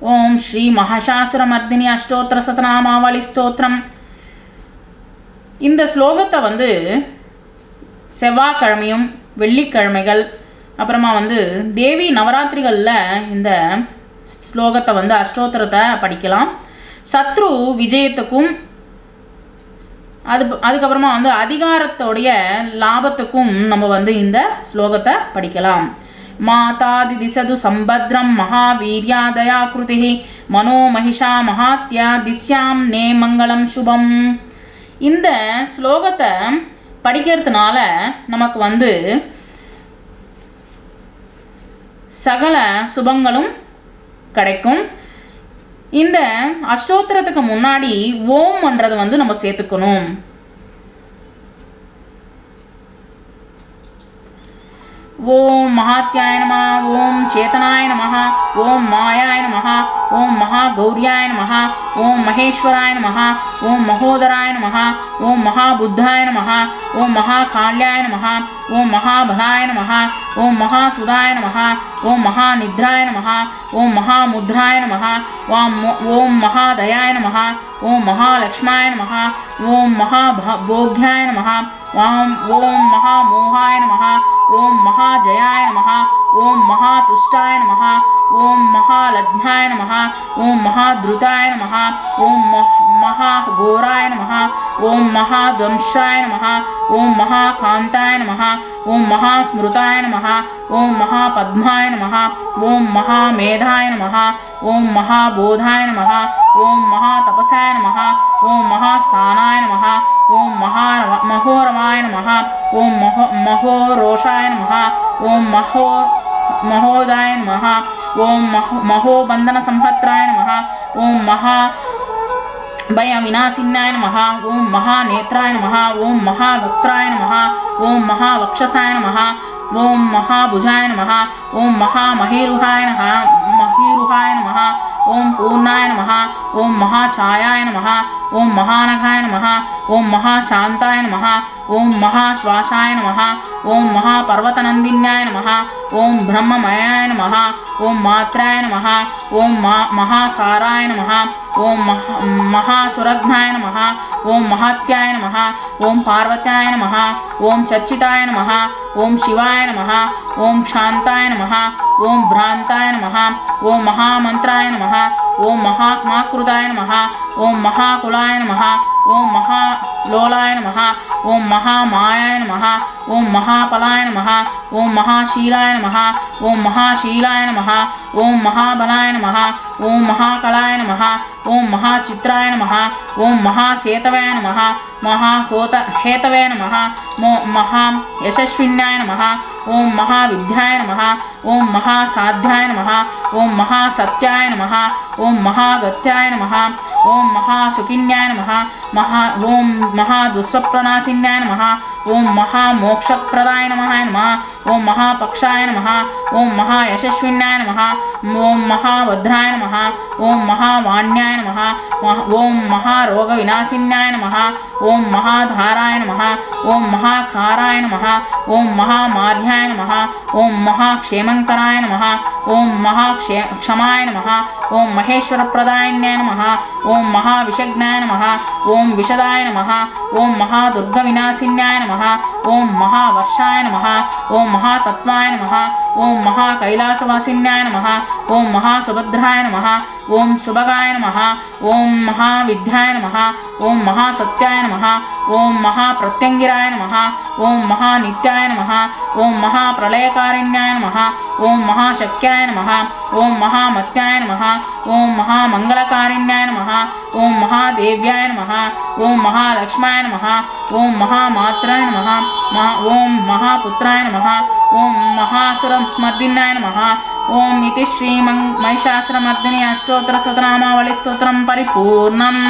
ఓం శ్రీ மகாசாசுரமர்தினி அஷ்டோத்திர சதநாமாவளி ஸ்தோத்திரம். இந்த ஸ்லோகத்தை செவ்வாய்க்கிழமையும் வெள்ளிக்கிழமைகள் அப்புறமா தேவி நவராத்திரிகளில் இந்த ஸ்லோகத்தை அஷ்டோத்திரத்தை படிக்கலாம். சத்ரு விஜயத்துக்கும் அதுக்கப்புறமா அதிகாரத்தோடைய லாபத்துக்கும் நம்ம இந்த ஸ்லோகத்தை படிக்கலாம். மாதாதி திசது சம்பத்ரம் மகாவீர்யாதயாகிருதி மனோ மகிஷா மகாத்யா திஸ்யாம் நே மங்களம் சுபம். இந்த ஸ்லோகத்தை படிக்கிறதுனால நமக்கு சகல சுபங்களும் கிடைக்கும். இந்த அஷ்டோத்திரத்துக்கு முன்னாடி ஓம்ன்றது நம்ம சேர்த்துக்கணும். ஓம் மகாத்யாய நமः, ஓம் சேதனாய நமः, ஓம் மாயாய நமः, ஓம் மகாகௌர்யாய நமः, ஓம் மகேஸ்வராய நமः, ஓம் மகோதராய நமः, ஓம் மகாபுத்தாய நமः, ஓம் மகாகாள்யாய நமः, ஓம் மகாபலாய நமः, ஓம் மகாசுதாய நமः, ஓம் மகாநித்ராய நமः, ஓம் மகாமுத்ராய நமः, ஓம் மகாதயாய நமः, ஓம் மகாலக்ஷ்மாய நமः, ஓம் மகாபோக்யாய நமः, ஓம் மகாமோகாய நமः, ஓம் மகாஜயாய நமः, ஓம் மகாதுஷ்டாய நமः, ஓம் மகாலக்ஷ்மாய நமः, ஓம் மகாத்ருதாய நமः, ஓம் மகாகோராய நமः, ஓம் மகாத்வம்சாய நமः, ஓம் மகாகாந்தாய நமः, ஓம் மகாஸ்மிருதாய நமः, ஓம் மகாபத்மாய நமः, ஓம் மகாமேதாய நமः, ஓம் மகாபோதாய நமः, ஓம் மகாதபசாய நமः, ஓம் மகாஸ்தானாய நமः, ஓம் மகோரமாய நமः, ஓம் மகோரோஷாய நமः, ஓம் மகோதாய நமः, ஓம் மகோபந்தன சம்பத்ராய நமः, ஓம் மகா भय विनाशिन्याय नमः, ओम महानेत्राय नमः, ओम महावक्त्राय नमः, ओम महावक्षसाय नमः, ओम महाभुजाय नमः, ओम महामहीरुहाय नमः, ओम पूर्णाय नमः, ओम महाछायाय नमः, ओम महानघाय नमः, ओम महाशांताय नमः, ओम महाश्वासाय नमः, ओम महापर्वतनंदिन्याय नमः, ओम ब्रह्ममयाय नमः, ओम मात्राय नमः, ओम महासाराय नमः, ओम महासुरघ्नाय नमः, ओम महात्याय नमः, ओम पार्वत्याय नमः, ओम चर्चिताय नमः, ओम शिवाय नमः, ओम शांताय नमः, ओम भ्रांताय नमः, ओम महामंत्राय नमः, ओम महाकृताय नमः, ओम महाकुलाय नमः, ओम महालोलाय नमः, ओम महामायाय नमः, ओम महापलाय नमः, ओम महाशीलाय नमः, ओम महाशीलाय नमः, ओम महाबलाय नमः, ओम महाकलाय नमः, ओम महाचित्राय नमः, ओम महासेतवे नमः, महाहेतवे नमः, महायशस्विन्याय नमः, ओम महाविद्याय नमः, ओम महासाध्याय नमः, ओम महासत्याय नमः, ओम महागत्याय नमः, ओम महासुखिन्याय नमः, ओम महादुःस्वप्ननाशिन्याय नमः, ओम महामोक्षप्रदाय नमः, ओम महापक्षाय नमः, ओम महायशस्विन्याय नमः, ओम महाभद्राय नमः, ओम महावाण्याय नमः, ओम महारोगविनाशिन्याय नमः, ओम महाधाराय नमः, ओम महाकाराय नमः, ओम महामार्याय नमः, ओम महाक्षेमंकराय नमः, ओम महाक्षमाय नमः, ओम महेश्वरप्रदायिन्याय नमः, ओम महाविषज्ञाय नमः, ओम विशदाय नमः, ओम महादुर्गविनाशिन्याय नमः, ओम महावर्षाय नमः, ओम महातत्वाय नमः, ओम महाकैलासवासिन्याय नमः, ओम महासुभद्राय नमः, ओम सुभगाय नमः, ओम महाविद्याय नमः, ओम महासत्याय नमः, ओम महाप्रत्यंगिराय नमः, ओम महानित्याय नमः, ओम महाप्रलयकारिण्याय नमः, ओम महाशक्याय नमः, ओम महामत्याय नमः, ओम महामंगलकारिण्याय नमः, ओम महादेव्याय नमः, ओम महालक्ष्माय नमः, ओम महामात्राय नमः, ओम महापुत्राय नमः, ओम महासुरमर्दिन्याय नमः. ओम इति श्री महिषासुरमर्दिनी अष्टोत्तर शतनामावली स्तोत्रम परिपूर्णम्.